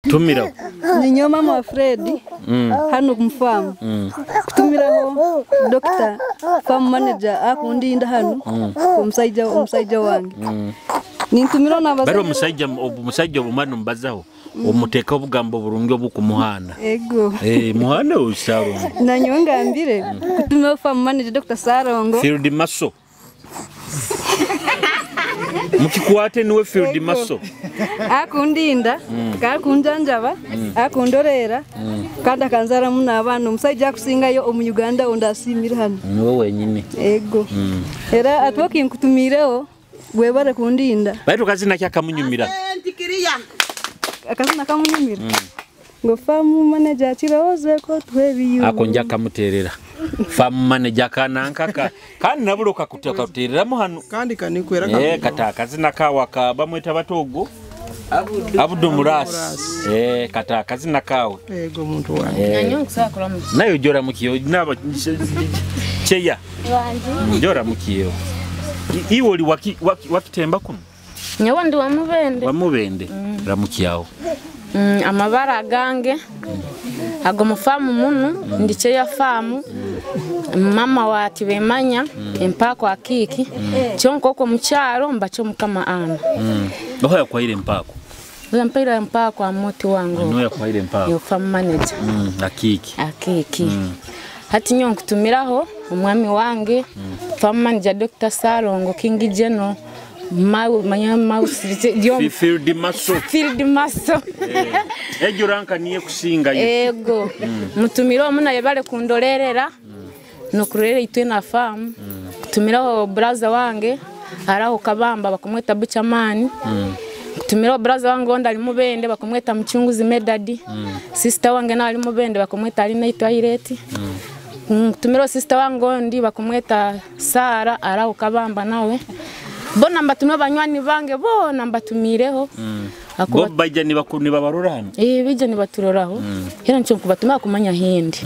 Tumira. Ninyo mama wa Freddy. Hano kumfamu. Kutumiraho Dr. Farm Manager akundinda hano. Omusajja wange. Nintumira nabaza. Baro omusajja omwana mbazaho. Omuteka obugambo burungi obukumuhana. Ego. Muhana Sarongo. Nanyonga ambire. Kutumira Farm Manager Dr. Sarongo. Field Maso. Mukikwate niwe Field Maso. Akundinda, kakunjanjaba, akundorera, kandi kanzara muna abantu musajja kusingayo omu Uganda ondasimira hano. Niwe wenyine. Ego. Era atwoki nkutumireho gwebare kundinda. Baitu kazina kyakamunyumira. Ntikiriya. Akazina kamunyumira. Ngo Farm Manager kiroze ko twebiyo. Akonja kamuterera. Farm Manager kanankaka kandi nabuloka kuterera mu hano. Kandi kanikwera kata kazina kawaka bamweta batogo. Abudu Muras. Kata kazina kawe. Ego muntu wange. Nanyonga sakura mu. Nayo jora mukiyo naba cheya. Wanje. Jora mukiyo. Iwo li wakitemba kuno. Nyawo ndi wamubende. Wamubende. Ramukiyawo. Amabara gange. Ago mufamu munu ndiche ya famu. Mama wati bemanya empako akiki. Chonko ko mucharo mbacho mukama ana. Oho yakwaire empako. Mpira empako amoti wangu. No yakwaire empako. Yo Farm Manager. Akiki. Hati nyo nkutumiraho umwami wange Farm Manager Dr. Sarongo King General Field Maso. Ejo ranka niye kusinga yo. Ego. Mutumiro muna yebale kundorerera. Nokurere itwe na farm. Kutumiraho brother wange araho kabamba bakumweta Buchamani. Kutumiraho brother wange onda ali mubende bakumweta Mchunguzi Medadi. Sister wange na ali mubende bakumweta ali naitwa Ireti. Kutumiraho sister wange ndi bakumweta Sara araho kabamba nawe. Bona mbatumira banywani bange bona mbatumireho. Bo bajya ni babarora hano. Bijya ni baturoraho. Era ncyo kubatumira kumanya hindi.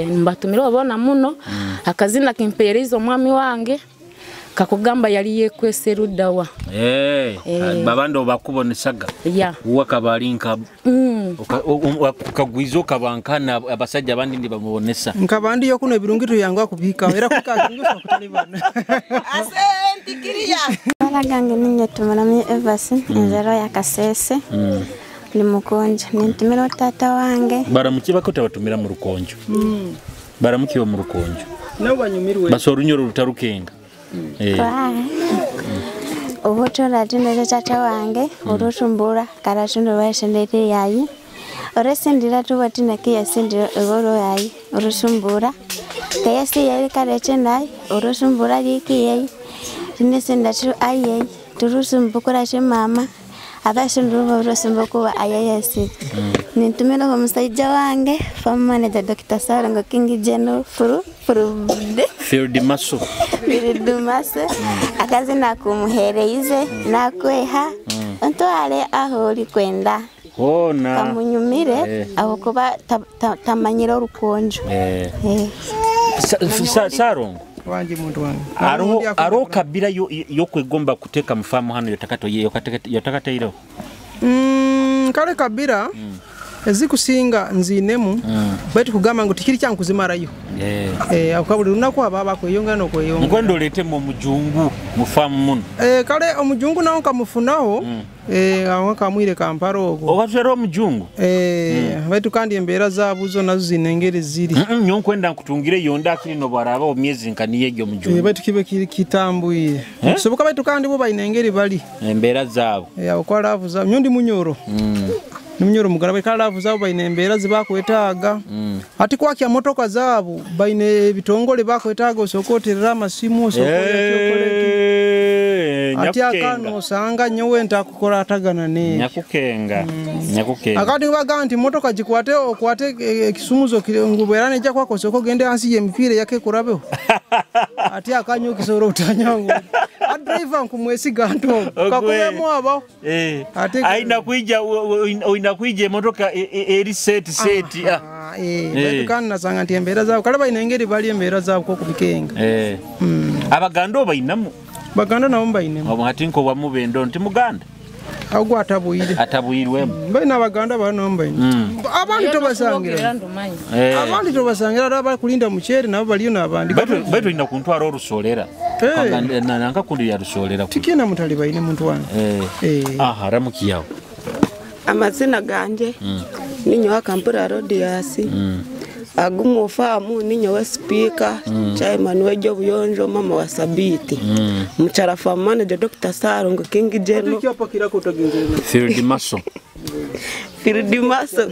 Mbatumira bona muno akazina kimperizo mwami wange kakugamba yali yekwese rudawa. Babando bakubonesaga. Wakabalinka. Ukagwizo kabankana abasajja abandi ndi bamubonesa. Nkabandi yo kuno ebirungito yangu akubika era kukakinga kutalibana. Ntikiriya. Balagange ninyo tumarami Everson inzero ya Kasese. Ni mukonjo nintumira tata wange. Baramukiba ko tabatumira mu rukonjo. Baramukiba mu rukonjo. Nabo banyumirwe. Basorunyoro rutarukenga. Obotora tine tata wange orotumbura karatundo wesendete yayi. Oresendira tubatina kiya sendira egoro yayi orosumbura. Kayasi yayi karetendai orosumbura likiyi. Tinesenda tu ayi turusumbukura mama. Abashinduru urosumbuko wa ayayasi. Nintumira kwa musajja wange Farm Manager Dr. Sarongo King General Field Maso. Akazina kumuhereize nakweha ontwale aho uri kwenda kamunyumire aho kuba tamanyira urukonjo. Sarongo wange muntu wange aro kabira yo kwegomba kuteka mfamu hano yotakateiro. Kale kabira ezikusinga nzinemu baitu kugamba ngo tikiri cyankuzimarayo. Akabuli runako ababa kweyonga no kweyonga. Ngondo lete mu mujungu mufamu muno. Kale omujungu nawo kamufunaho aho kamwire kamparo ogo. Owazero omujungu. Baitu kandi embera zabuzo nazo zinengere ziri. Nyonkwenda nkutungire yonda akiri no baraba omyezi nkaniye gyo mujungu. Baitu kibe kitambuye. Soboka baitu kandi bo bayinengere bali. Embera zabo. Akwa lavu zabo nyondi munyoro. Nimunyoro mugarabe kalavu zabo bayinembera zibakwetaga. Ati kwakya motoka zabo bayine bitongole bakwetaga osokoterera amasimu osokoya ati akano sanga nyowe ntakukora atagana ne nyakukenga. Akati baganti motoka jikwate okwate kisumuzo ngubwerane jakwa kosoko gende hansi yempire yake kurabeho. Ati akanyo kisoro utanyango. Driver nkumwesiga nto kakuyemo abo. Aina kuija inakuije motoka eri set. Kandi nasanga nti embera zabo kale bayinengeri bali embera zabo ko kubikenga. Abaganda bayinamu. Baganda nabo bayinemu. Abo hatinko wa mubendo nti muganda. agwa atabuyire atabuyirwemu mbaina abaganda bano mbaina abandi tobasangira abandi tobasangira aba kulinda muchere nabo baliyo nabandi beto ina kuntwara orusolera nanga kundi ya rusolera tikina mutali baine muntu wana haramukiyawo amazina ganje ninyo akampura Rodias agumu famu ninyo wa speaker cha Emmanuel Buyonjo mama wa Sabiti mchara farm manager Dr. Sarongo King Jeno Field Maso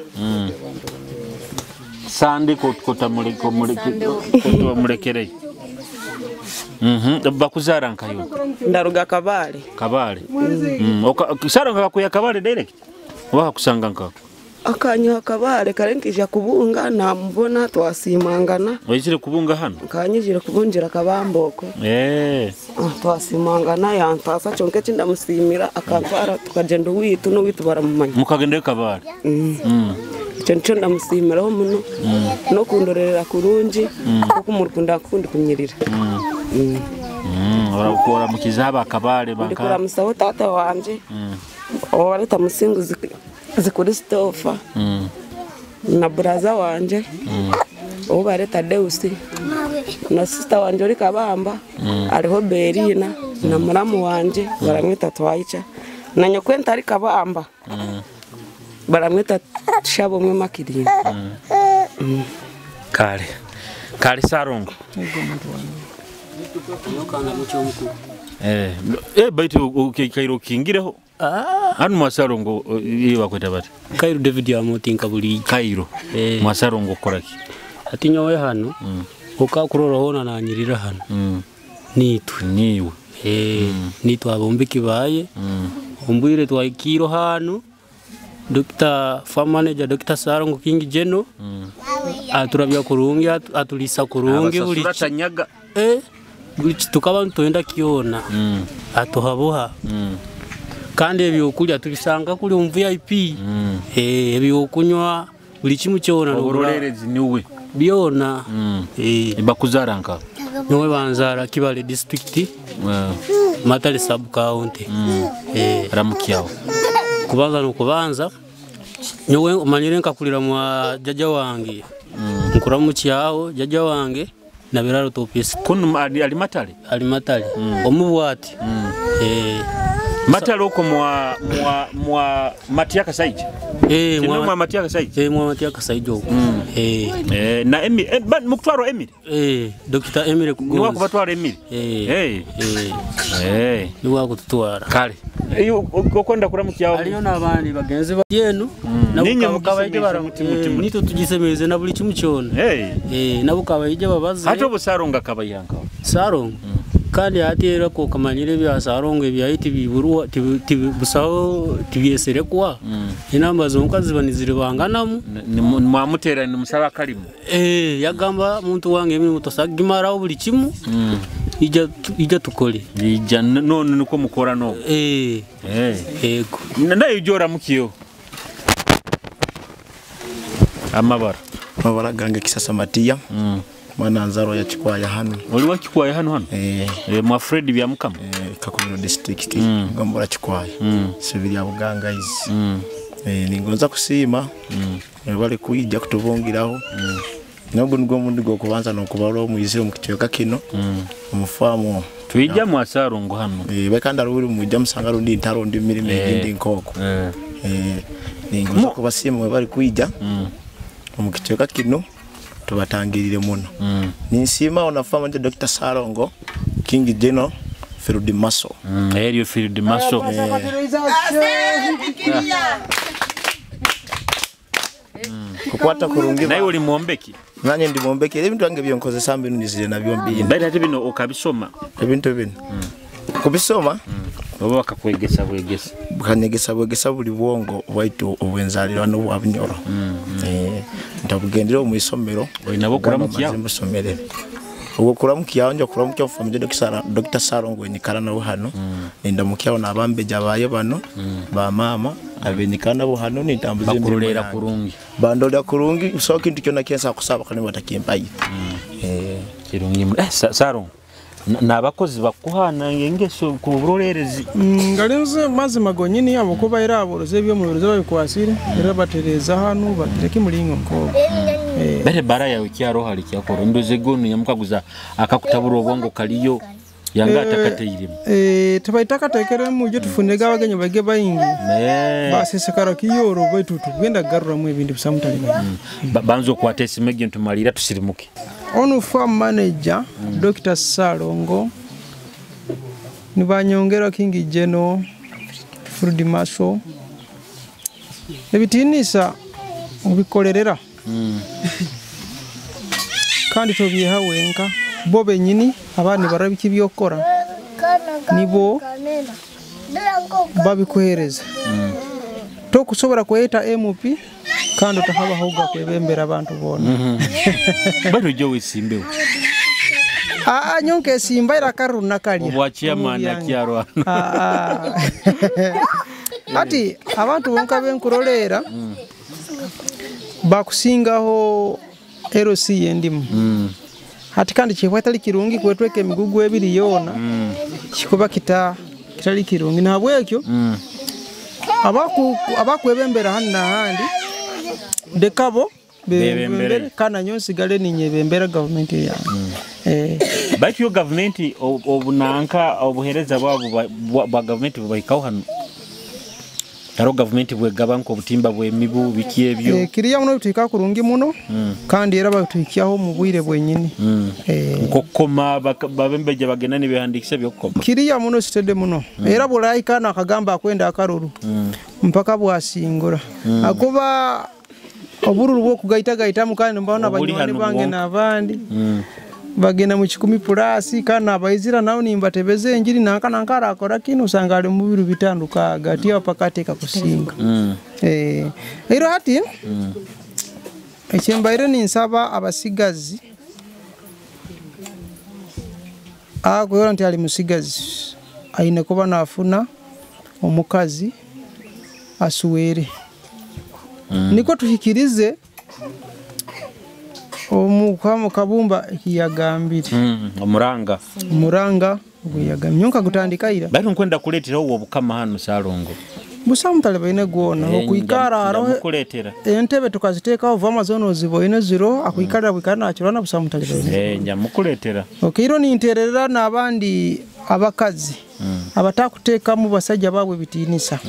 Sandi kota mulekerei bakuzara nkayo ndaruga kabale Sarongo akakuya kabale direct wakusanga nkako akanyo kabale karenkija kubunga na mbona twasimangana wajire kubunga hano kanyijire kubunjira kabamboko twasimangana yantasa chonke cinda musimira akantwara tukagenda witu no witu baramumanya mukagenda kabale cyo ndamusimira ho muno no kundorerera kurunji kuko murukunda kundi kunyirira barakora mukizaba kabale banka ndikora musaho tata wanje obareta musinguzi Christopher na braza wanje obareta Deusi na sister wanje uri Kabamba ariho Berina na muramu wanje baramwita Twaicha na nyokwenta ari Kabamba baramwita Shabo mwe Makirina kale Sarongo baitu kairo kingireho hanu Mwasarongo iwa kweta bati Kairo David ya motinka buli Kairo Mwasarongo koraki ati nyowe hano ukakurora hona na nyirira hano niwe nitu abombe kibaye umbwire twakiro hano Dr. Farm Manager Dr. Sarongo King Jeno aturabya kurungi atulisa kurungi buli tanyaga tukaba ntoenda kiona atohaboha kandi ebyokulya tulisanga kuli mu VIP ebyokunywa buli kimu cyona uburorerezi niwe byona bakuzara nka nyowe banzara Kibale district Matale sub county ramukiyawo kubanza nyowe umanyire nkakulira mu jaja wange nkura mu cyaho jaja wange na biraro topisi kuno ali matale omubwati Matale uko mwa Matiaka Saiji mwa Matiaka Saiji mwa Matiaka Saiji uko na Emile mukutwaro Emile Dr. Emile kugonza ni wakubatwara Emile ni wakututwara kale iyo ukonda kuramukyaho aliyo nabandi bagenzi yenu nabo kabaye baramutima nito tugisemeze na buli kimu cyona nabo kabaye babaze hato Busaronga kabayanka Sarongo kandi atera ko kamanyire bya Sarongo bya iti biburwa tibusaho tibiyesere kwa inamba zonka zibanizire banganamu mwamutera ni musaba kalimu yagamba muntu wange mimi mutosagimara buli kimu ija tukole ija none niko mukora no ego ndayo jora mukiyo amabara gange Kisasa Matia mwana nzaro ya Chikwaya hano oli wa Chikwaya hano mwa Fred bya mukama Kakomero district ngombora Chikwaya sibiri ya buganga izi ningonza kusima bale kuyija kutubongiraho nabwo ngo mundi go kubanza no kubaro mu iziro mu kityoka kino umufamu tuyija mu Sarongo hano bakanda ruri mu jya musanga rundi ntaro ndi mirime ndi nkoko ningonza kubasima bale kuyija mu kityoka kino tubatangirire muno ninsima onafama nje Dr. Sarongo King Jeno Field Maso Elio Field Maso kukwata kurungi nayo uli muombeki nanye ndi muombeki ebintu ange byonkoze sambi nizire nabyo mbiri ndari ati bino okabisoma ebintu bino kubisoma baba bakakwegesa bwegesa buli bwongo bwaitu obwenzalira no bwabunyoro ndabugendera mu isomero nabo kuramukyaho musomere ubwo kuramukyaho nje kuramukyaho family Dr. Sarongo enyikara nawe hano ndamukyaho nabambeja baye bano ba mama abenyikana bo hano nitambuze bakurorera kurungi bandolera kurungi so kintu cyona kensa kusaba kandi batakimpaye kirungi Sarongo n'abakozi bakuhana engeso ku burolerezi ngalenze mazima gonyini abo kuba era aboroze byo mu birozo babikwasire era batereza hano batereke mulingo mko bere bara yawe kyaro hali kyakoro ndoze gonu nyamukaguza akakutabura obwongo kaliyo yanga atakateyirimo tubaitaka tekere mu byo tufunega abagenyi bage bayingi basesekara kiyoro baitutu genda garura mu ebindi bisamutali banzo kwatesi mege ntumalira tusirimuke onu farm manager Dr. Salongo nibanyongera Kingi Geno Frudi Maso ebitinisa ubikolerera kandi tobiha wenka bobe nyini abani barabiki byokora nibo babikohereza to kusobora kweta MP kandi utahaba hoga kwebembera abantu bona bado jo wisimbe nyonke simba ira karuna kali obwachia mana kyaro ati abantu bonka benkurolera bakusingaho LC yendimu ati kandi chikwatali kirungi kwetweke migugu ebiri yona kikuba kitali kirungi nabwekyo abakwebembera hanna handi dekabo bembere kana nyonsi gale ninye bembera government ya but your government obunanka obuhereza bwa government bubahikaho hano Taro government bwegabanko obutimba bwemibu bikiebyo kiriya muno bitika kurungi muno kandi era batuikiaho mu bwire bwenyini nkokoma babembeje bagenani behandikise byokoma kiriya muno sitede muno era bulaika na kagamba akwenda akaruru mpaka bwasingura akuba obururu bwo kugaita mukandi mbona abanyoni bange nabandi bagena mu 10+ kana abayizira nawo nimbatebeze enjiri nankara akora kino usanga ali mu biru bitanduka gati apakateka kusinga ero hati ekyembaire ninsaba abasigazi agora nti ali musigazi aine kuba nafuna omukazi asuwere niko tuhikirize omukamo kabumba yagambire omuranga yagamye nyonka gutandikaira bali nkwenda kuletera owo obukama hano Salongo busamutale baine gwona okuikara aro kuletera entebe tukaziteka ova amazono ziboine ziro akuikara bukana akirana busamutale baine nyamukuletera okiro ninterera nabandi abakazi abatakuteka mu basajja babwe bitinisa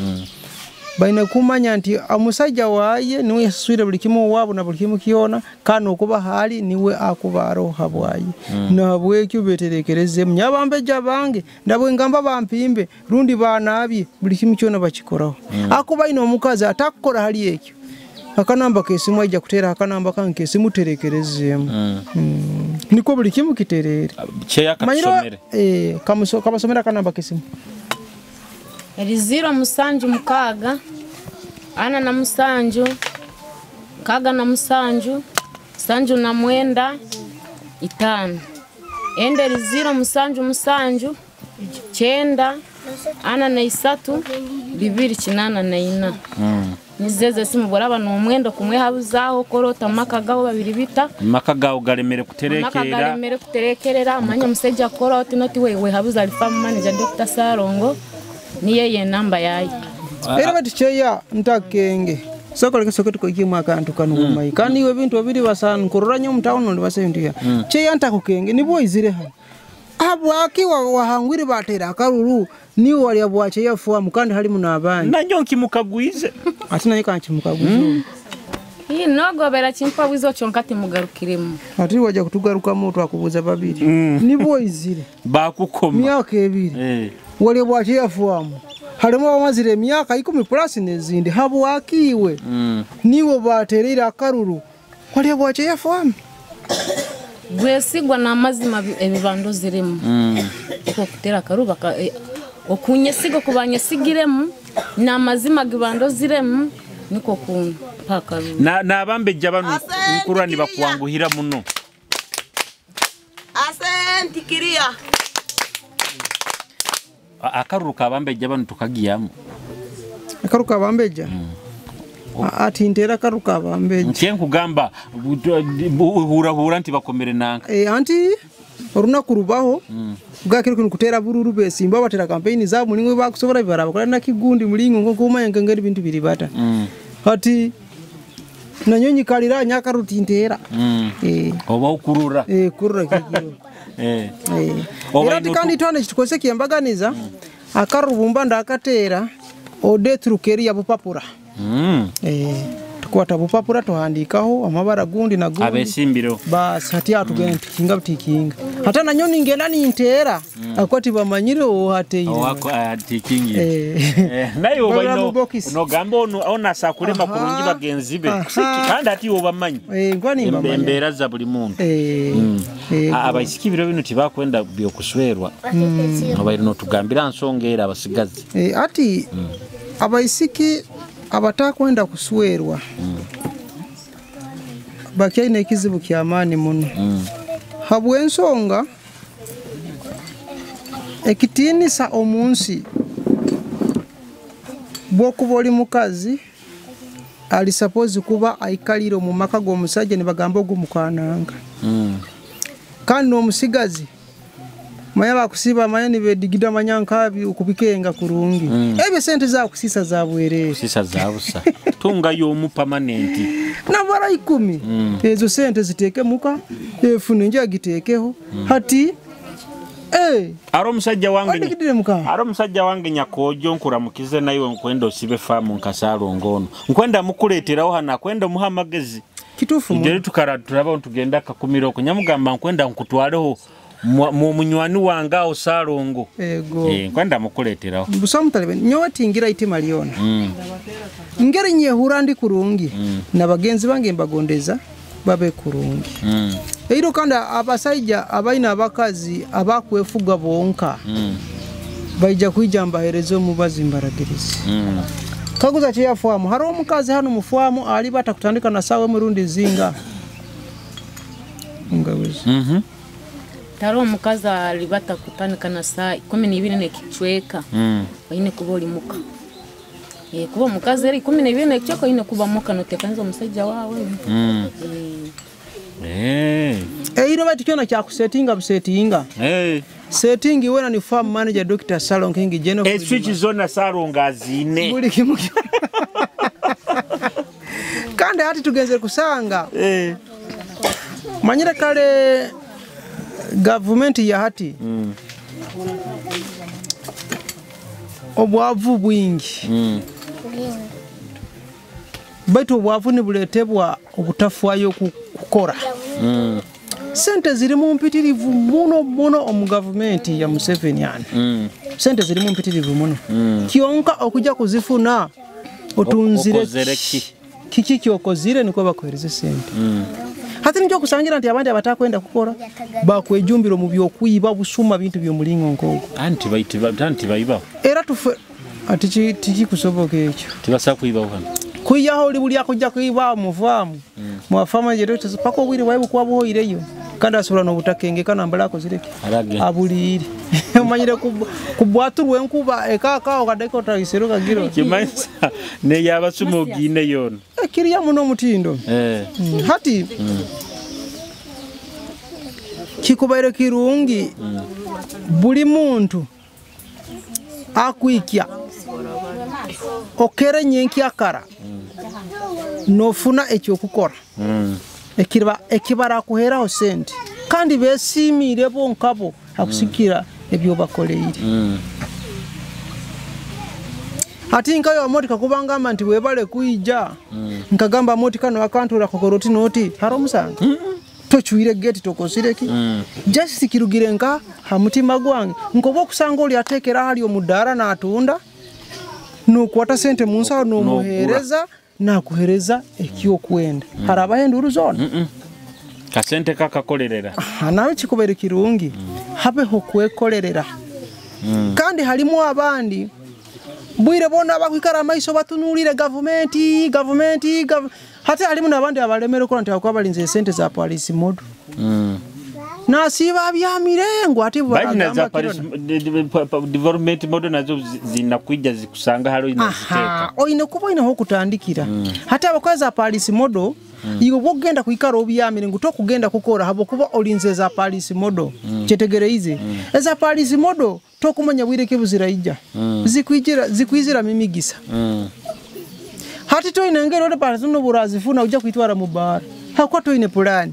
baine kumanya nti amusajja waye niwe yaswire buli kimu wabo na buli kimu kiona kana okuba hali niwe akubaro habwaye nabwe kyubeterekereze munyabambeja bange ndabwe ngamba bampimbe rundi banabye buli kimu kiona bakikoraho akuba ino omukazi atakora hali ekyo akanamba kesimu ajja kutera akanamba kanke simu terekerezemu niko buli kimu kiterere cheya kasomere kabasomera akanamba kesimu Eriziro musanju mukaga ana na musanju kaga na musanju sanju na mwenda 5 ende riziro musanju chenda ana na 3 2 kinana na 4 nizeze simu boraba no mwendo kumwe habuzaho korota makagaho babiri bita makagaho galemere kuterekerera amanya museja korota noti wewe habuza alfa manager Dr. Salongo ni yeye namba yayi era baticheya ntakenge sokoleke sokoto ko kimwa kantu kanuma kandi iwe bintu babiri basanu kururanya mutawono ndibasendya cheya ntakukenge nibo izire ha abwaki wahangwiri batera akaruru ni wali abwache yafuwa mukandi hali munabandi nanjonki mukagwize atina yikanchi mukagwize Hii nogo bera chimpa wizo chonkati mugarukiremu ati waje kutugaruka moto akubuza babiri nibo izire bakukoma myaka ebiri wali bwache yafuwamu harimo abamazire emyaka 10+ nezindi habwakiwe niwo baterera akaruru wali bwache yafuwamu bwesigwa namazima ebibando ziremu ko kutera akaruba okunyesigo kubanyesigiremu namazima gibando ziremu niko kuntu pakaruba na abambeja banu nkurani bakwanguhira muno asenti kiria akaruru kabambeja banu tukagiyamo akaru kabambeja ati ndera karu kabambeja ntiye nkugamba hura nti bakomere nanka anti orunaku rubaho bwakiri kuno kutera bururu besimba batera campaign za mulingo bakusobora bibaraba kola na kigundi mulingo ngo kumanya ngengeri bintu biri bata hati nanyonyi kalira nyaka rutintera oba ukurura kurura kigiro era tikandi twane kitukose kiyambaganiza akarubumba ndakatera odetrukeri yabupapura tukwata bupapura tuhandikaho amabara gundi na gundi abesimbiro bas hati atugene tikinga butikinga hata nanyoni ngena ni intera akwati bamanyire hate wako tikingi nayo bayino no gambo ona sakurema kurungi bagenzi be kandi ati obamanyi ngwani mbembera za buli muntu abayisiki biro bino tibakwenda byo kuswerwa abayino tugambira nsongera abasigazi ati abayisiki abatakwenda kuswerwa bakyaine ekizibu kyamaani muno habw'ensonga ekitiinisa omunsi bw'okuba oli mukazi ali suppose kuba aikalire mu maka g'omusajja ne bagamba ogumukananga kandi n'omusigazi maya bakusiba maya ni bedigida manyankabi ukubikenga kurungi ebe sente za kusisa za bwerere kusisa za busa tunga yo mu permanent na bara 10 ezo sente ziteke muka efune nje agitekeho hati aro musajja wange nyakojo nkuramukize nayo nkwenda osibe famu nkasalo ngono nkwenda mukuleteraho hana kwenda muhamagezi kitufu mu tukara turaba tugenda kakumiro kunyamugamba nkwenda nkutwaleho mu munywani wanga osalongo nkwenda mukuleteraho busamu talebe nyowe tingira itima liona ngeri nyehura ndi kurungi na bagenzi bange mbagondeza babe kurungi eiro kanda abasajja abaina abakazi abakwefuga bonka baija kwijamba herezo mubazi mbaragirizi kaguza kya famu haro omukazi hano mufamu ali batakutandika na sawe murundi zinga ngawezi taro omukazi ali batakutandika na saa 12 nekichweka baine kuba oli muka kuba omukazi eri 12 nekichweka ine kuba muka notekanza omusajja wawe eiro batikyona kya kusetinga busetinga setting wena ni farm manager Dr. Salon King General switch zone Salon azine buli kimu kandi hati tugenze kusanga manyira kale government ya hati obwavu bwingi baitu obwavu ni buletebwa obutafuayo kukora sente ziri mu mpitirivu muno omu government ya Museveni yani sente ziri mu mpitirivu muno kionka okujja kuzifuna otunzire kiki kyokozire niko bakohereze sente hati njo kusangira nti abandi abatakwenda kukora bakwejumbiro mu byokwiba busuma bintu byo mulingo nkogo anti bayiba era tufe ati tiki kusoboka ekyo tibasa kuiba hano kuyaho oli buli akujja kuiba muvamu mwafama je Dr. pako obwire bwayibu kwabo ireyo kandi asubira no butakengeka nambalako zireke abulire umanyire kubwaturwe nkuba ekaka okadeko tagisero kagiro kimanisa ne yabasumo gine yono kiriya muno mutindo hati kikubaire kirungi buli muntu akwikya okere nyenki akara nofuna ekyo kukora ekibara kuheraho sente kandi besimire bonkabo akusikira ebyo bakoleire ati nkayo motika kubanga manti webale kuija nkagamba motika no akantura kokoroti noti haro musanga tochuire gate tokosireki just kirugire nka hamutima gwange nkobo kusanga oli atekera hali omudara na atunda nukwata sente munsa no muhereza na kuhereza ekyo kwenda haraba henduru zone kasente kakakolerera nawe kikubere kirungi habe hokwekolerera kandi halimu abandi bwire bona bakwikara maiso batunulire government hata halimu nabandi abalemere ko nti akwabalinze sente za police modu nasiba byamirengo ati bagamba development model nazo zinakuija zikusanga halo inaziteka oine kuba ine hokutandikira hata abakoza police model iyo bogenda kuikara obiyamire nguto kugenda kukora habo kuba olinze za police model kyetegereize eza police model tokumanya bwire kebuzira ijja zikwizira mimigisa hati to inengero de police no burazifuna ujja kuitwara mu bar hakwa to ine plan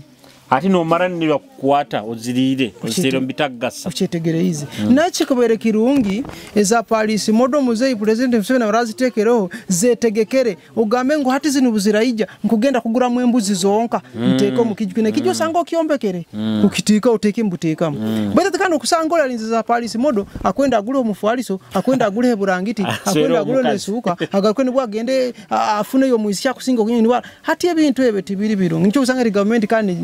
hati no marani ni bakwata ozirire ozero mbitagasa ukyetegereize nachi kubere kirungi eza police modo muzeyi president Museveni barazitekereho zetegekere ugambe ngo hati zinu buzirayija nkugenda kugura mu embuzi zonka nteko mukijwine kijyo sango kyombekere ukitika uteke mbutekamo bete kandi okusangola linze za police modo akwenda agule omufwaliso akwenda agule heburangiti akwenda agule nesuka agakwenda bwagende afune yo muisya kusinga kunyini wa hati ebintu ebe tibiri biro ngicho usanga government kandi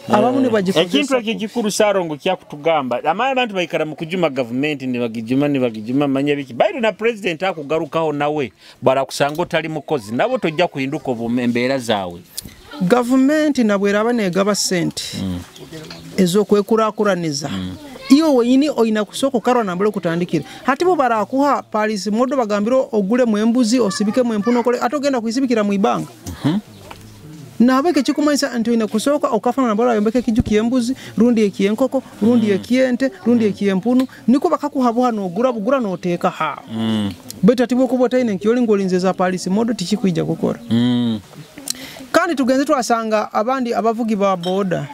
abamune bagikozesa ekintu ekikuru Sarongo kya kutugamba amaya abantu bayikara mu kujuma government ni bagijuma manya biki bayiro na president akugarukaho nawe bara kusanga otali mukozi nabo tojja kuhinduka obumembeera zawe government nabwera abanega ba sente ezo kwekurakuraniza iyo wenyini oina kusoko karo nambule kutandikira hatibo barakuha police modo bagambiro ogule mu embuzi osibike mu empuno kole atogenda kuisibikira mu ibanga nabeke chikumanisa anto ina kusoka okafana nambala yombeke kijuki embuzi rundi ekienkoko rundi ekiente rundi ekiempunu niko bakakuhabuha no gura no teka ha beta tibo kubota ine nkyoli ngolinze za police modo tichikuija gukora kandi tugenze twasanga abandi abavugi ba boda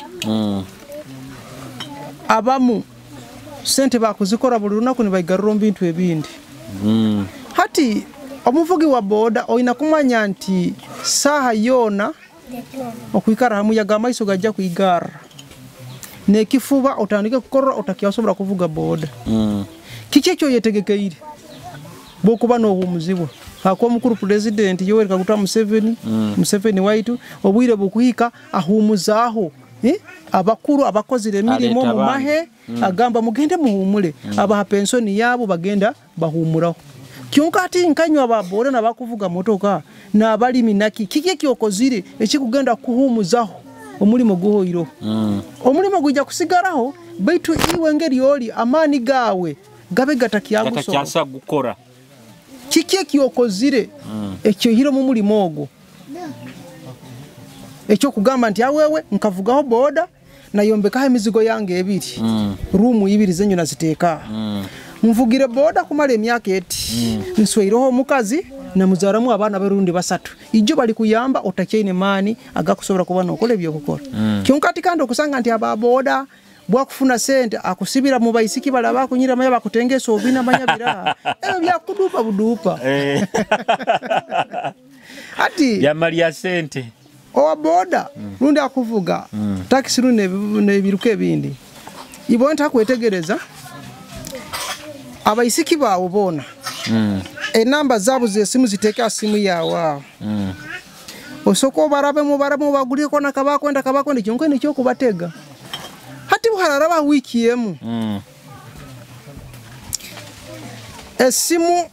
abamu sente bakuzikora buli lunaku nibayigarura bintu ebindi hati omuvugi wa boda oina kumanya nti saha yona okuikara hamu ya gamaiso gajja kuigara nekifuba otandike kukorora otakiyasobora kuvuga boda kikekyo yetegekeire bokuba no humuzibwa hako mukuru president Yoweri Kaguta Museveni waitu obwire bukuhika ahumuzaho abakuru abakozire emirimo mu mahe agamba mugende muhumule abaha pensioni yabo bagenda bahumuraho kyunkati nkanywa babore na bakuvuga motoka na bali minaki kike kyokozire ekikugenda kuhumuzaho omulimo guhoiro omulimo gujja kusigaraho baitu iwe ngeri oli amani gawe gabe gatakyasa gukora kike kyokozire ekyo hiro mu mulimo ogwo ekyo kugamba nti awewe nkavugaho boda na yombeka emizigo yange ebiri rumu ibiri zenyu naziteeka mvugire boda kumale emyaka eti nsweiroho mukazi na muzaramu abana berundi basatu ijjo bali kuyamba otakyeine mani agakusobora kubana okole byo gukora kyunkati kandi okusanga nti aba boda bwakufuna sente akusibira mu bayisiki balaba kunyira maya bakutengesa obina manya bira bya kudupa budupa ati ya Maria sente owa boda rundi akuvuga taxi rune biruke bindi ibonta kwetegereza abayisiki bawo bona enamba zabo zesimu ziteka simu yawa osoko barabe mu bagulye kona kabakwenda kyonko ne cyo kubatega hati buhararaba wiki yemu esimu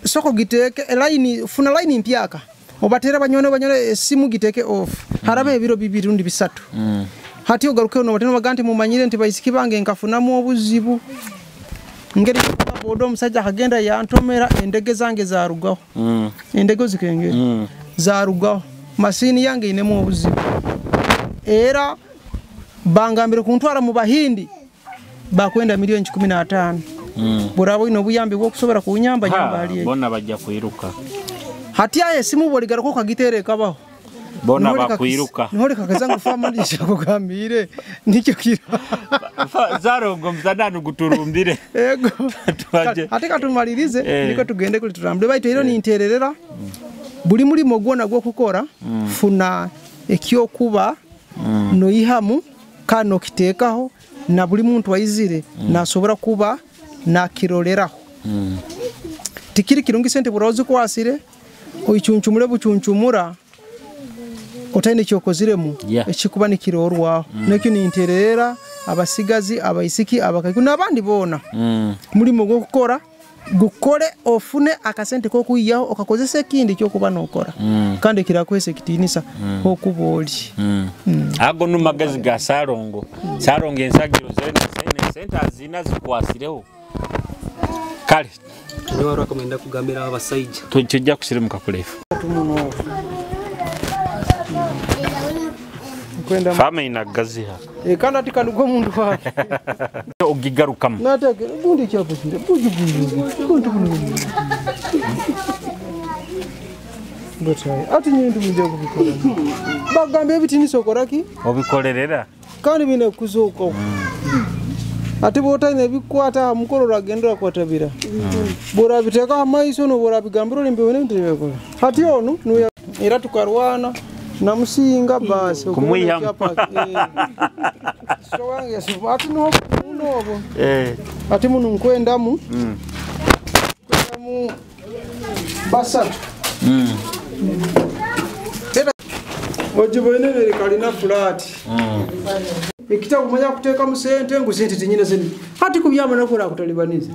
soko giteke line funa line mpyaka obatera banyone esimu giteke off harabe ebiro bibiri rundi bisatu hati ogaruke no bateno baganti mumanyire nti bayisiki bange nkafuna mu obuzibu ngeri bodo musajja kagenda yantomera endege zange zarugaho endege zikengera zarugaho masini yange inemu obuzibu era bangambire kuntwara mu bahindi bakwenda milioni 15 burabo ino buyambi bwo kusobora kunyamba nyamba aliye bona bajja kuiruka hati aye simu boligara kagitereka kabaho bona bakuiruka nihore kakazangu fama ndisha kugambire nicyo kira Sarongo mzadanu guturumbire ego hati katumalirize niko tugende kuli turambe baito ero ni intererera buli muri mogona gwo kukora funa ekyo kuba no ihamu kano kitekaho na buli muntu wayizire nasobora kuba na kiroleraho tikiri kirungi sente burozi kwasire oyichunchumure buchunchumura otaine kyokoziremu ekikuba ni kirorwaho nekyo ni intererera abasigazi abayisiki abakayiku nabandi bona mulimo gwo kukora gukore ofune akasente ko kuyiyaho okakozesa ekindi kyo kuba nokora kandi kirakwese kitinisa okuboli ago numagazi ga Sarongo ensagiro sente azina zikwasireho kale niwe warakomenda kugambira abasajja tujja kusirimuka kulefu nkwenda fama inagaziha kandi ati kanugo mundu wake ogigarukamu natake bundi cyapo kinde bundi ati nyindu munja kubikora bagambe bitini sokoraki obikolerera kandi bine kuzuko ati botaine bikwata mukoro ragendera kwatabira bora biteka amaiso no bora bigambiro limbe wene ndibekora ati onu nuya era tukarwana namusinga basi kumuyamba so wange ati no nobo ati munu nkwenda mu basa ojibo ine kalina flat ikitabu manya kuteka musente ngusente tinyine zini hati kubyama nakora kutalibaniza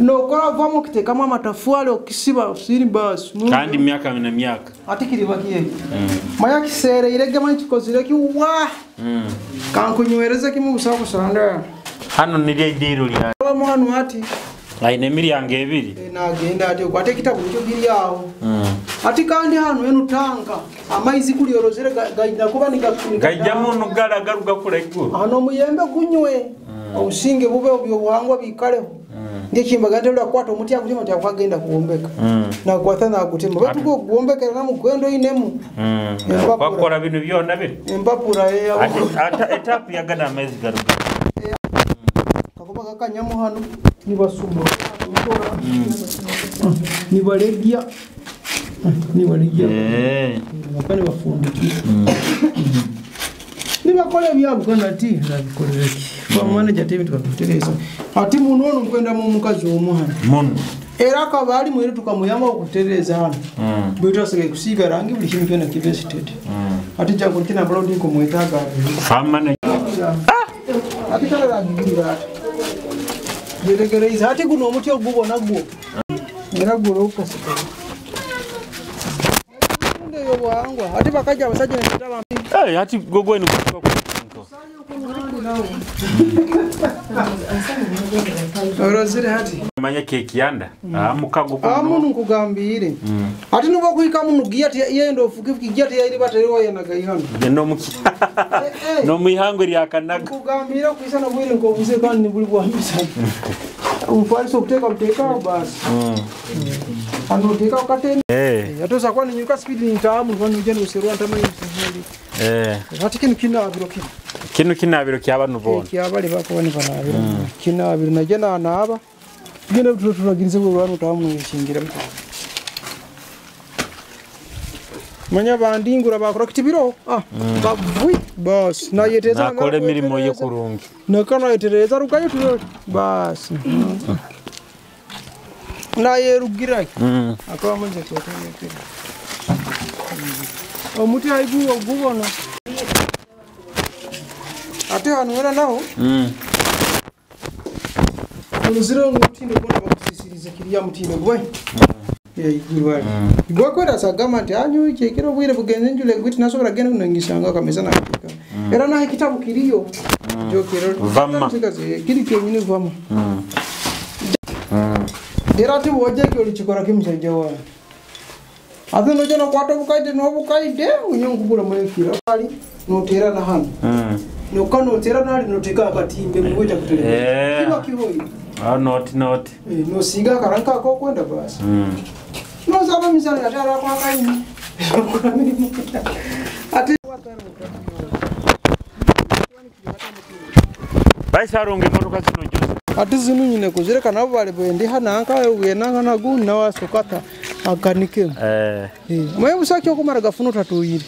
no kora vamo kiteka mama matafwale okisiba siri bas kandi myaka na myaka ati kiribakiye maya kisere irege manchi kozire ki wa kankunywereza kimu busabu sanda hano nile idiro lya mwana ati aine milyango ebiri nagenda ati kwate kitabu cyo biri yawo ati kandi hano enu tanga amaizi kuli yorozere gaida kuba gaija muntu garagaruka kuregwo hano muyembe kunywe obusinge bube obyo bwangwa bikaleho ndikimba gatera kwata omuti akujima tyakagenda kuombeka na kwathana akutima batu go kuombeka na mugwendo inemu bakora binu byona biri empapura ata etapu yagana amaizi garuka kakuba kakanyamu hano nibasumba nibalegia bakane bafundiki nibakole byabo kana ti nabikoleki kwa manager team tukakutereza ati munono nkwenda mu mukazi w'omuhana muno era kabali mwere tukamuyama okutereza hano bwito asige kusiga rangi buli kintu na kivested ati jango kina blondi ko mwetaga fama na ati kala rangi ngira yeregereza ati kuno omuti ogubona gwo era gwo ukasika ndio wangwa ati bakaja abasaje ne kitaba ati gogwe ni kutoka Orozire hati manya keki yanda mukago amuntu nkugambire ati nuba kuika munu giyati yendo ofukifuki giyati yairi bateriwa yanagayihano no muki no muhango ri akanaga kugambira kuisa na bwire ngo buze kandi ni buri bwambisa umfariso kuteka basi ando teka ukateni yatoza kwani nyuka speed ni tamu kwani ujeni userwa ntamani hati kinu kinabiro ky'abantu bona kyabali bakubona banabiro kinabiro najena naba genda turagirize bwo bantu tamu yishingira manya bandingura bakora kitibiro bavui bas na yeteza nakole mirimo yo kurungi nakana yetereza rukayo tuyo bas na yerugira akaba manje twakanye omuti aiguwa gubona ate anwera nawo uruziro ngutinde bona bakusisirize kiriya mutinde gwe igurwa igwa kwera sagama nti anyu ikekero bwire bugenze njule gwiti nasobora gene kunangisanga kameza na kika era na kitabu kiriyo jokero vama kiri kenyine vama era ati woje ki olichikora kimseje wa ate no jana kwata bukaide unyongugura mwekira ali no tera na hano no kano tera nali no tika akatimbe mweta kuteleza kiba kihoyi not no singa karanka ko kwenda basi no zaba mizali atara kwa kaini ate baisharonge motoka zino jose ati zinu nyine kuzireka nabo bali bwende hananka uyenanga na gu na wasokata akanike mwe busaki okumara gafuno tatuyiri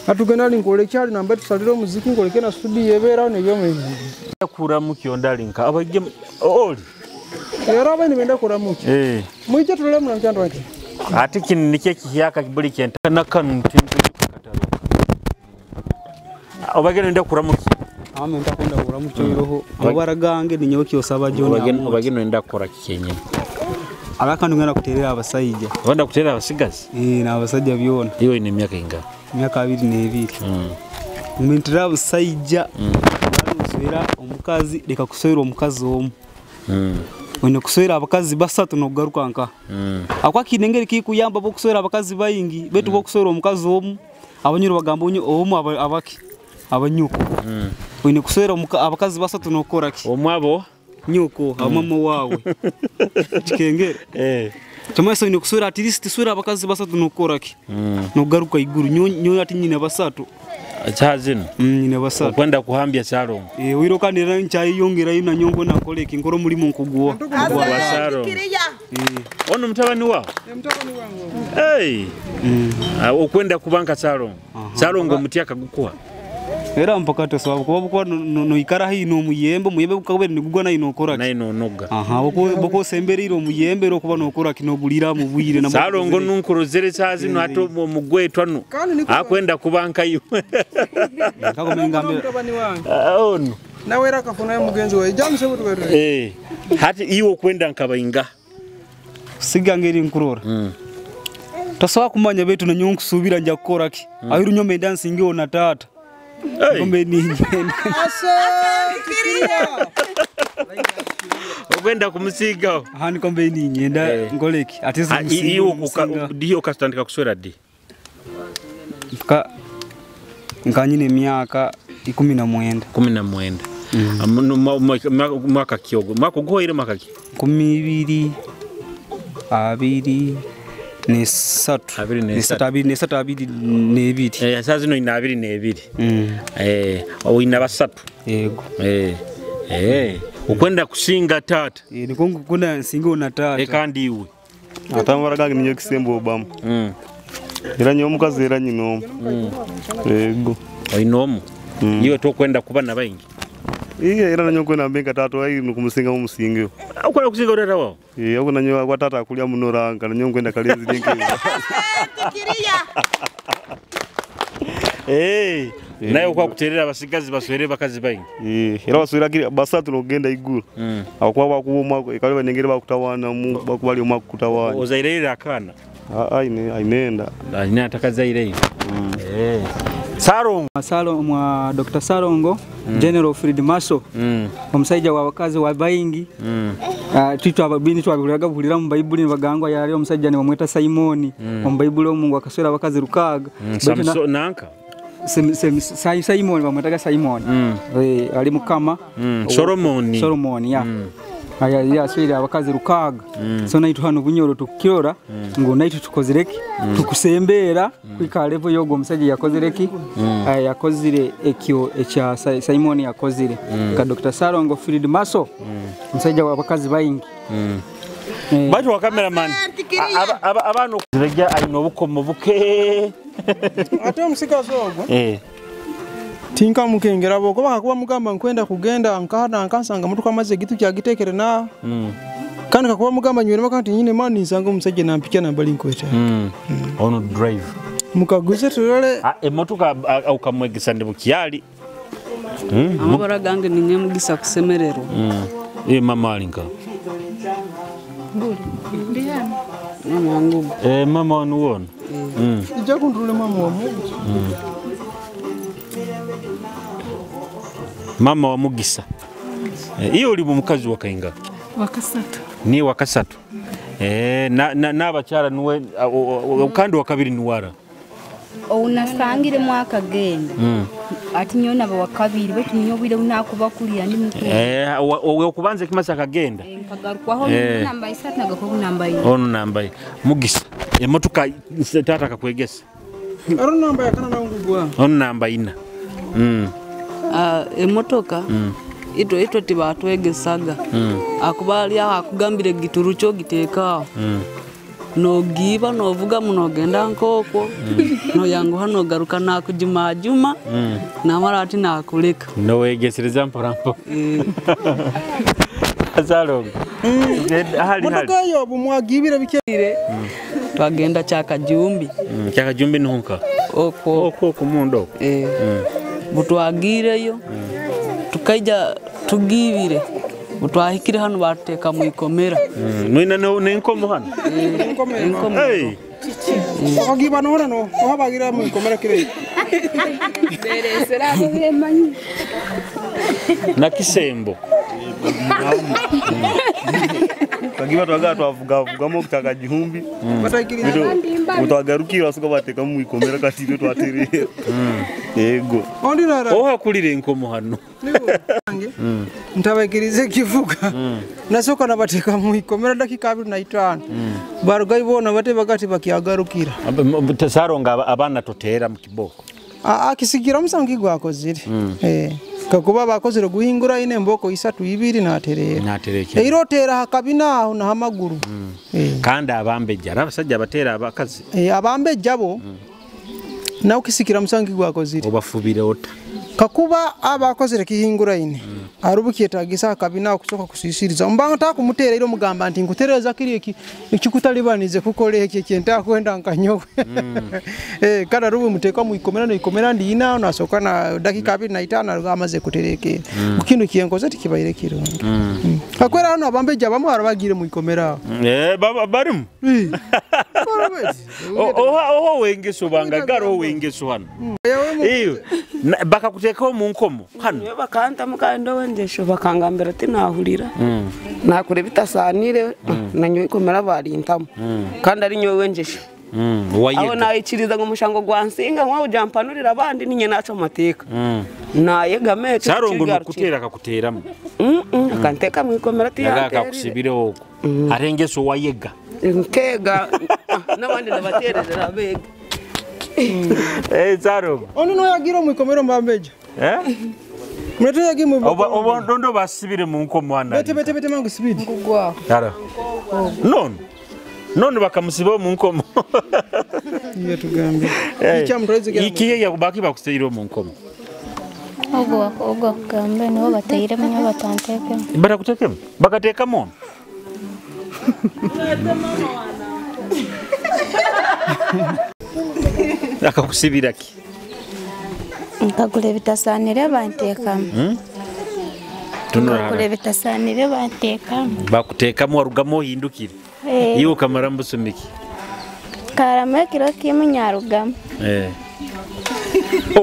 atugena linkole cyali namba tusaliro muziki ngoleke na studio yebera ne byomwe kura mukyondali nka abage oli era bane benda kura muki mwije tulele mu nkyando ati ati kin nike kiyaka kibuli kyenta na kan tinto kataro abage nenda kura muki amenta kwenda kura muki iroho abara gange ni nyoki osaba joni abage nenda kora kikenye abakandu ngana kuterera abasayija wanda kuterera abasigazi na abasajja byona iyo ni myaka inga myaka 22 Mintira abasayija barusera omukazi leka kusoyera omukazi omu wene kusoyera abakazi basatu no garuka nka akwa kinengeri kikuyamba bo kusoyera abakazi bayingi betu bo kusoyera omukazi omu abanyuru bagamba omu abaki abanyuko wine kusera abakazi basatu nokora ki omwabo nyuko amama wawe kikengere Chama so kusura at least sura abakazi basatu nokora ki no garuka iguru nyo ati nyine basatu chazino nyine basatu kwenda kuhambia Sarongo wiro kanira nchayi yongera ina nyongo na koleki ngoro mulimo nkugwa wa Sarongo ono mtabani wao mtabani wangu okwenda kubanka Sarongo Sarongo mutia kagukwa era mpakate sababu kwa no ikara hino muyembe ukabere nigugwa na inokora na inonoga boko semberiro muyembe ro kuba nokora kinogulira mu bwire na Sarongo nunkurozere chazi no ato mugwetwa no akwenda kubanka yo kako mengambe mtabani wangu ono nawe era kafuna mugenzi wawe jamse butwere hati iwo kwenda nkabayinga sigangeri nkurora tasawa kumanya betu na nyonku subira nja gukora ki ayiru nyome dancing ona tata ngombe ninye ogenda kumusiga hani kombe ninye nda ngoleki atizi iyo ndiyo kastandika kuswera di nkanyine myaka 19 mwaka kyogo mwaka goire mwaka ki 12 nesatu nebiri sazi no ina 22 ina basatu yego ukwenda kusinga tata niko kuna nsinga ona tata kandi iwe atamara gangi niyo kisembo obama era nyo mukazi era nyino yego oinomu iwe to kwenda kuba nabayingi era nanyo kwenda mbenga tatu ayi nukumusinga umusinge ukwenda kusinga tata wao ako nanyo kwa tata akulia munoranga nanyo kwenda kalezi linki nayo kwa kuterera abasigazi baswere bakazi bayingi era baswera kiri basatu nogenda iguru akwa bakuboma ikaliba nengere bakutawana mu bakubali omwa kutawana ozairera akana ainenda atakazaire Sarongo mwa Dr. Sarongo General Field Marshal omusaija wa bakazi wa bayingi twitu ababini twabulaga bulira mu Bible bagangwa yali omusaija ne bamweta Simoni mu Bible omungu akaswera abakazi rukaga Samson nanka Simoni bamwetaga Simoni ali mukama Solomon ya aya swira abakazi rukaga so naitu hano bunyoro tukyora ngo naitu tukozireki tukusembera kwikalevo yogo musaje yakozireki yakozire ekyo echa Simon yakozire ka Dr. Sarongo Field Marshal musaje wabakazi bayingi batu wa cameraman abantu zirejya ayino bukomo buke ate omusika zogo tinka mukengera boko bakakuba mugamba nkwenda kugenda ankana ankasanga mutu kamaze gitu kyagitekere na kandi kakuba mugamba nywere bakati nyine mani nsanga omusajja nampikya nambali nkweta ono drive mukaguze turole emotuka ukamwegisa ndi bukyali amabara gange ninye mugisa kusemerero mama alinka mama ngubu mama wonu ija kundule mama wa mama wa Mugisa iyo uli mukazi wa kainga wakasatu ni wakasatu na bacyara nuwe ukandi wa kabiri nuwara unasangire mwaka genda ati nyo nabo wa kabiri betu nyo bire unakubakurira ndi mukuru owe kubanze kimasa kagenda kagarukwaho namba isatu nagako namba ine ono namba Mugisa emotuka tata kakwegesa aro namba yakana na ngugwa ono namba ina emotoka ito tibatwegesaga akubali akugambire gituru cyo giteka no giba no vuga munogenda nkoko no yangu hano garuka nakujuma na marati nakuleka no wegesereza mparampo Sarongo motoka yo bumwagibira bikere twagenda cyakajumbi nunka oko kumundo butwagireyo tukaija tugibire butwahikire hano bateka mu ikomera mwina ne nkomo hano ogiba no hano wabagira mu ikomera kire beresera bemanyi na kisembo kagiba twaga twavuga mu kutaka gihumbi batakiriza utwagarukira asuka bateka mu ikomera katire twaterera yego ondinara ohakulire enkomo hano ntabagirize kivuga nasoka nabateka mu ikomera dakika 25 baruga ibona bate bagati bakiagarukira saronga abana totera mu kiboko akisigira musangi gwakozire kakuba bakozire guhingura ine mboko isatu ibiri natereke irotera hakabina aho na hamaguru kandi abambeja abasajja batera abakazi abambeja bo na ukisikira musangi gwakozire obafubire ota kakuba abakozire kihingura ine arubukiye tagisa hakabina okusoka kusisiriza mbanga takumutera iro mugamba nti ngutereza kiri ikikutalibanize kukole heke kyenta kwenda nkanyowe kada rubu muteka mu ikomera no ikomera ndi ina nasoka na dakika 25 amaze kutereke ukintu kiyenkoze tikibaire kirundi akwera hano abambeja bamwe arabagire mu ikomera baba barimu oho wengeso banga garo wengeso hano iyo bakakuteka mu nkomo hano bakanta mukando wenjesho bakangambira ati nahurira nakure bitasanire nanyo ikomera barintamo kandi ari nyo wenjesho aho nayikiriza ngo mushango gwansinga nwa ujampanurira abandi ninye naco mateka nayegame sarongo nokutera akakuteramo akanteka mu ikomera ati yakakusibire oko arengeso wayega nkega nabandi nabaterera abega sarongo ono no yagira mu ikomera mbambeja Mreto yagi mu obo ndondo basibire mu nkomo ana bete mangu sibidi kugwa yara none bakamusiba mu nkomo iyo tugambe icyamroze ikiye yakubaki bakuseyiro mu nkomo Ogo kambe no batayire manya batanteke barakutekemo bakateka mo akakusibira ki nkagule bitasanire banteka nkagule bitasanire banteka bakuteka mu rugamo hindukire iyo kamara mbusumiki karama kiro kimunyarugamo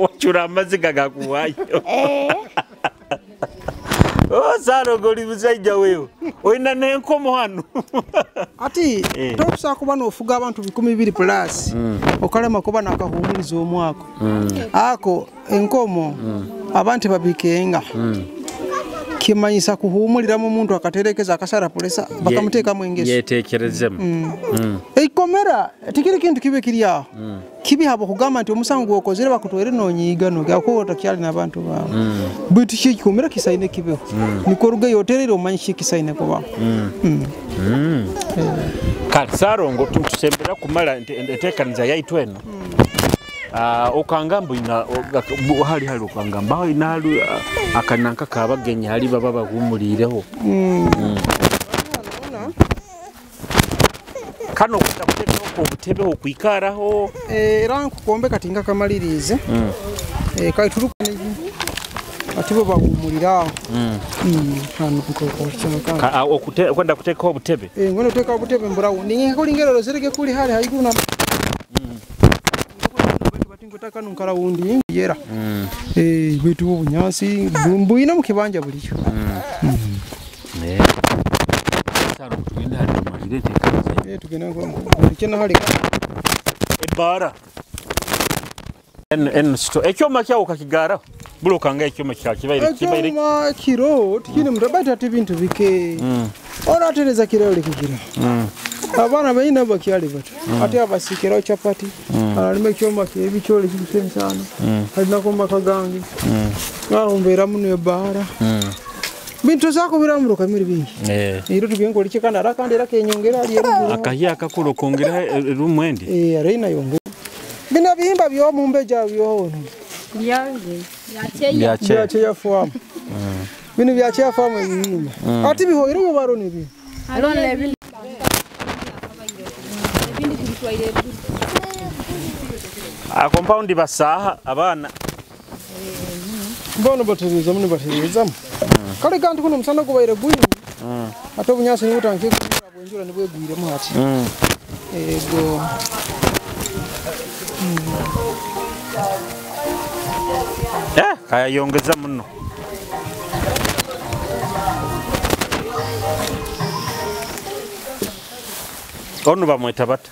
wachura amaziga gakuwayo sarongo libuzajja wewe oina nenkomo hano ati tokusa kuba nofuga abantu 12 plus okalema kuba nakahumuriza omwako ako enkomo abantu babikenga kimanyisa kuhumulira mu muntu akaterekeza akasara polesa bakamuteka mu engeso yetekerezemu eikomera tikiri kintu kibe kiriya kibi habo kugamba nti omusango okozere bakutwere nonyiga no gako takyali nabantu bawe bitu kikomera kisaine kibeho nikoruge yoterero omanyi kisaine kuba kali sarongo tusembera kumala entekaniza yaitweno okangambo ina hali okangamba ina akananka kabagenya hali baba bagumulireho kano kutakuteka obutebe okwikaraho era nkukombe katinga kamalirize kai tulukane atibo bagumuliraho hano okute kwenda kuteka obutebe ngono teka obutebe mburawo ninge kulingero sereke kuli hali haiguna ngotaka nunkara wundi yera bitu obunyasi mbuina mukibanja bulicho sarongo tugenda hali malire teka tugenda ngo kena hali ebara sto ekyoma kyawo kakigara bulokanga ekyoma kibaire kiro tikine murabata tibintu bike ora tereza kiro likikira abana bayina bakyali bato ate abasikira chapati alime kyoma kyebichole kikusemsana alina komba kagangi ngarombera muno ebara bintu zako biramuruka kamiri bingi iro tugengo likikanda rakandera kenyongera ali akahiya akakulo kongera rumwende arena yongo bina bihimba byo mumbeja byo byange yache ya famu bino byache ya famu ibihimba ati bihoire mu baroni bi alone bi compound basaha abana bono batereza muni batereza kale kantu kuno musana kubaire gwini ate bunyasi ni butanke kubonjura ni bwegwire mu hati ego kaya yongeza muno Ono bamweta bata.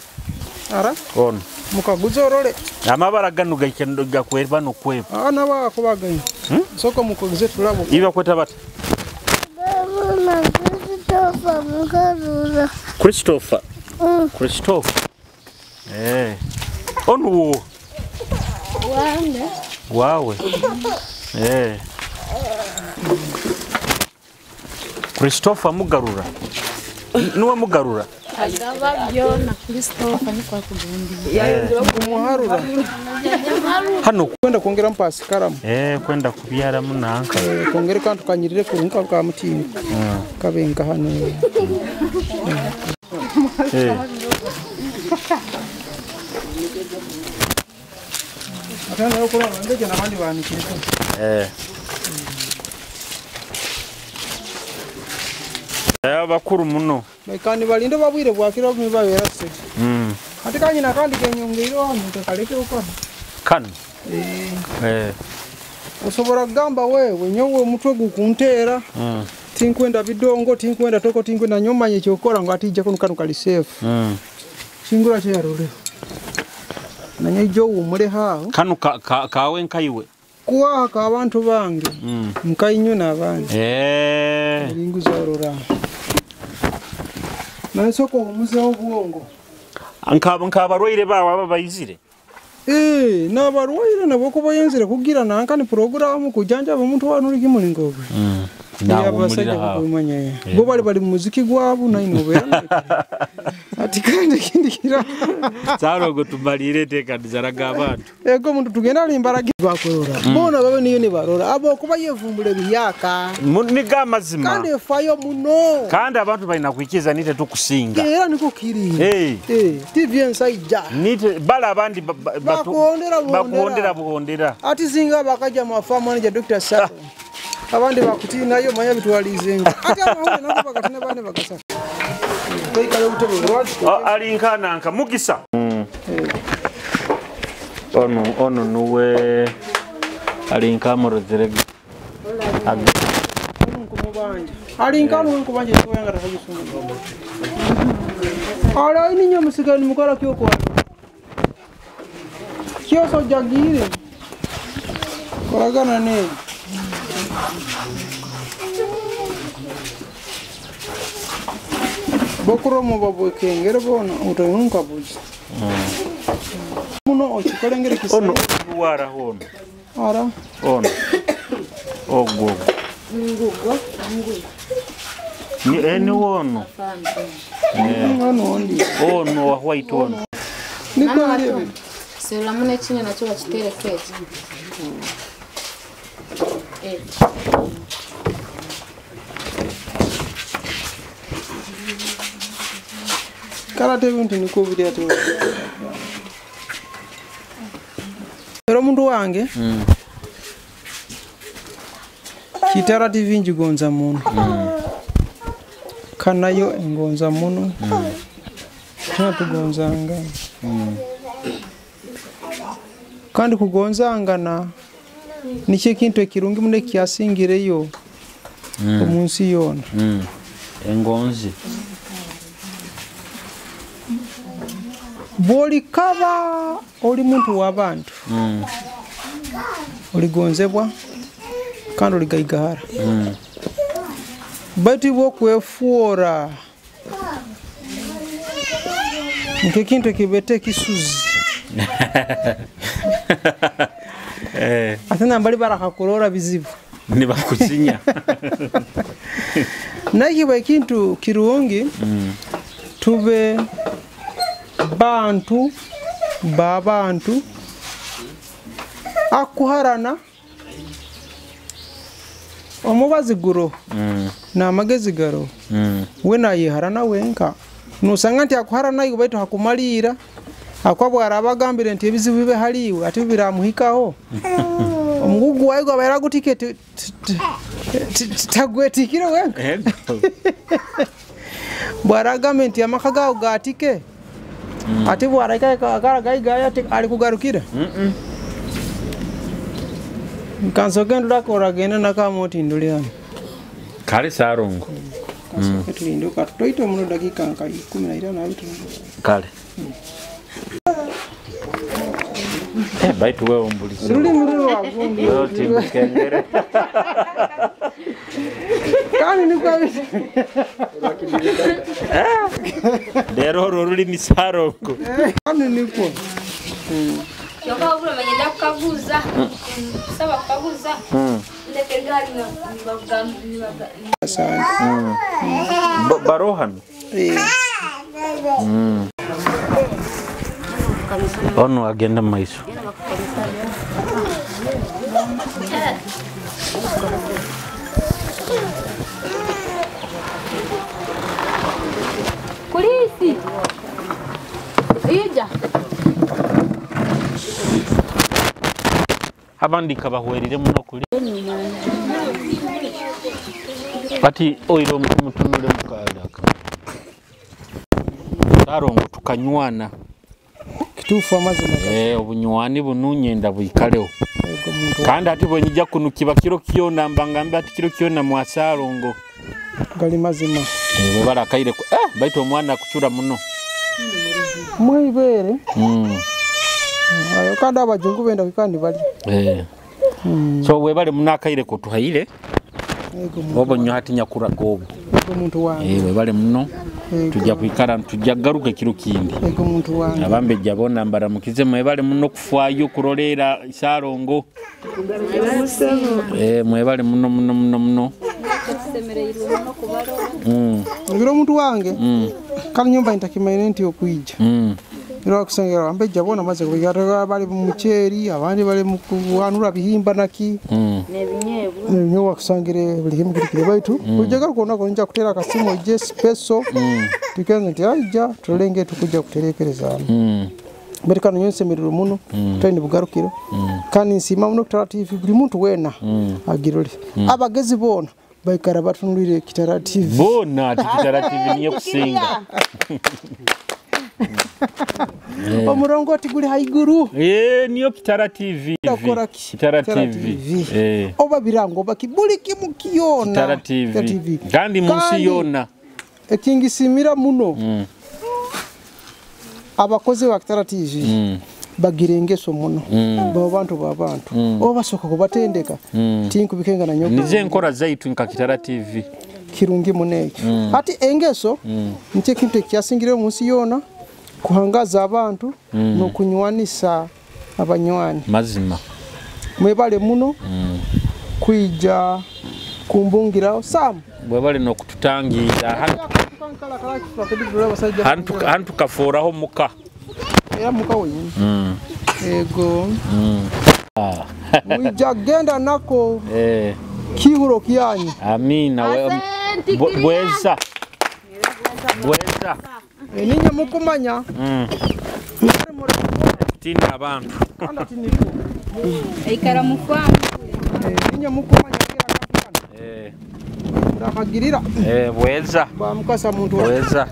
Ara? Ono. Mukaguza orole. Amabara gano gakendo kweba no kweba. Na bakubaganye. Soko mukaguze tulabo. Iba kweta bata. Christopher. Christopher. Ono. Wawe. Christopher Mugarura. Nuwe Mugarura. Agaba byona Christopher ni kwa kugundi. Umuharura. Hano kwenda kongera mpasi karamu. Kwenda kubyara munanka. Kongera kantu kanyirire kurunka ka mutini. Kabenga hano. Atana yokora ndege nabandi banikira. Abakuru muno. Kandi balinde babwire bwakira mibabera se. Ati kanyina kandi kenyongero hano tekaleke ukora. Kano. Usobora gamba wewe nyowe mutwe gukuntera. Tinkwenda bidongo, tinkwenda toko, tinkwenda nyomanye cyokora ngo atije ko kanu kali safe. Singura cyo yarore. Nanye jo umure haho. Kanu kawe nkaiwe. Kuwa ka abantu bange. Mkayinyo nabandi. Ingu zorora. Nasoko umuze w'ubwongo. Ankabarwaire bawe bayizire. Nabarwaire nabo ko bayenzire kugira nankani program kujanja umuntu wanu uri muri ngobe. Bo bari muziki gwabo na inobera. Ati kandi kindikira. Zarogo tubalire teka zaraga abantu. Ego muntu tugenda limbaragi bakorora. Bona babe niyo ni barora. Abo kuba yevumbule biyaka. Ni gamazima. Kandi fayo muno. Kandi abantu baina kwikiza nite tukusinga. Era niko kiri. TV nsajja. Nite bala abandi bakuondera buhondera. Ati zinga bakaja mafamu anje Dr. Sako. Abandi bakutina yo manya bitwalizenga. Ati abahunde nako bakatina bane bakasa. Toikale utebe rwadi. Alinkana anka mugisa. Ono nuwe alinka morozerega. Alinkana nkubanje toyanga rakabisuma. Ala ini nyamusigani mukora kyo kwa. Kyo so jagire. Koragana ne. Bokuro mo babo kengere bona utonunka buzi. Muno ochikolengere kisa. Ono buwara hono. Ara. Ono. Ogo. Ngugo. Ni eni wono. Ono wa white ono. Niko ndiye. Sela mune chini na choba chitere kwezi. Karate bintu niko video tu. Pero mundu wange. Kitara TV njigonza muno. Kanayo ngonza muno. Tugonzanga. Kandi kugonzangana niche kintu ekirungi mune kyasingireyo omunsi yona. Engonzi. Boli kaba oli muntu w'abantu. Oligonzebwa kandi oligayigara. Bati bokwefuora nke kintu kibete kisuzi. Atana mbali barakakurora bizibu. Ni bakusinya. Nakiba kintu kirungi tube bantu babantu akuharana omubazi guro na magezi garo we nayiharana wenka nusanga nti akuharana yo baitu hakumalira akwabwara abagambire nti ebizibu bibe haliwe ati biramuhikaho omugugu wayo gabera gutike tagwetikire wenka bwara gamenti amakaga gatike ati bwara kaka gaiga ati ali kugarukira kanso gendo dakora genda nakamoti nduliano kale sarongo tulinduka tutoite muno dakika nka 15 abitu kale baitu wewe umbulisi ruli muru wagundi yote mkengere kani ni kwa bisi dero ruli ni saroko kani ni kwa Yoka ugura manyenda kukaguza saba kukaguza ndeke gari ni baga barohan ono agenda maiso Polisi ija abandi kabahwerire muno kuli ati oiro mutunule mukadaka tarongo tukanywana kitufu amazima obunywani bununyenda buyikalewo kandi ati bwenyija kunukiba kiro kyona mbangambe ati kiro kyona mwasarongo gali mazima bwebala kaire baita omwana kuchura muno mwibere ayo kada abajungu benda kwikandi bali so webale munakaire ko tuhaire obonyo hati nyakura gobo muntu wange webale muno tujja kwikara tujja garuka kiro kindi muntu wange abambe jabona mbara mukize mwebale muno kufwayo kurolera isarongo mwebale muno ngiro muntu wange kali nyumba intakimaine nti okwijja iro kusengera ambe jabona maze kubigara bali mu mucheri abandi bali mu kuanura bihimba naki nebinyebu wakusangire buli himu kiri baitu ujega kuona ko nja kutera kasimo je special tukenze nti aija tulenge tukujja kuterekereza Amerikano yonse miriro muno tayini bugarukiro kandi nsima muno Kitara TV buli muntu wena agirole abagezi bona baikara batunulire Kitara TV bona ati Kitara TV niyo kusinga omurongoti guli haiguru niyo Kitara TV Kitara TV oba birango bakibuli kimukiona Kitara TV kandi munsi yona ekingisimira muno abakozi ba Kitara TV bagirengeso muno babantu oba soko kubatendeka tinku bikenga na nyoko nize nkora zaitu nka Kitara TV kirungi muneke ati engeso nche kintu kyasingire munsi yona kuhangaza abantu no kunywanisa abanywani mazima mwebale muno kuija kumbungira sam bwebale no kututangira hantu kaforaho muka ya muka wenyine ego mwija genda nako kihuro kyanyu amina bweza ninye mukumanya tina abantu ikara mufano ninye mukumanya ndakagirira bweza bamukasa muntu bweza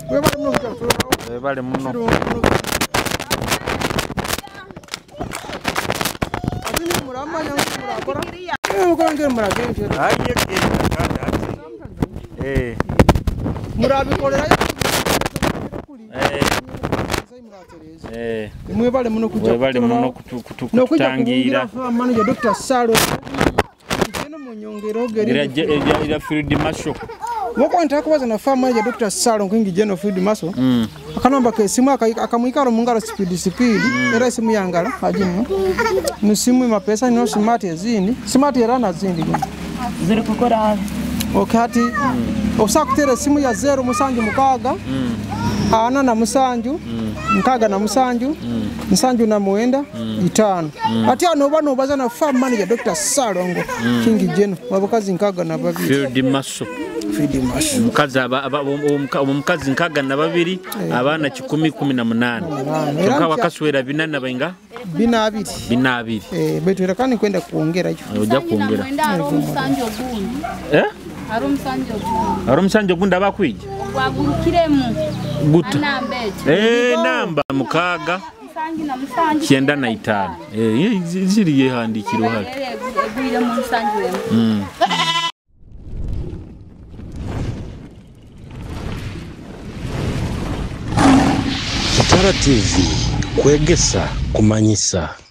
webale muno abini muramanya murakora mukongera muragenge murabikorera mwebale muno kutangira manager Dr. Salo kino munyongero ira field marshal wako ntakubaza na farm manager Dr. Salo nkingi general field marshal akanamba ke simu akamwikaro mungara speed era simu yangala ajini ni simu mapesa ni smart yazini smart yarana zindi ziri kukora okati osakutera simu ya 0 musanju mukaga ana na musanju nkaga na musanju musanju na muenda 5 ati ano bano bazana farm manager Dr. Salongo King Jeno wabakazi nkaga na babiri field marshal omukazi nkaga na babiri abana 10-18 tukawa kaswera binana bainga binabiri betu erakani kwenda kuongera hiyo oja kuongera Arumsanjo gunda bakwije wagurukiremu guta namba mukaga kienda na 5 ziri yehandikiro hali RTV kwegesa kumanyisa.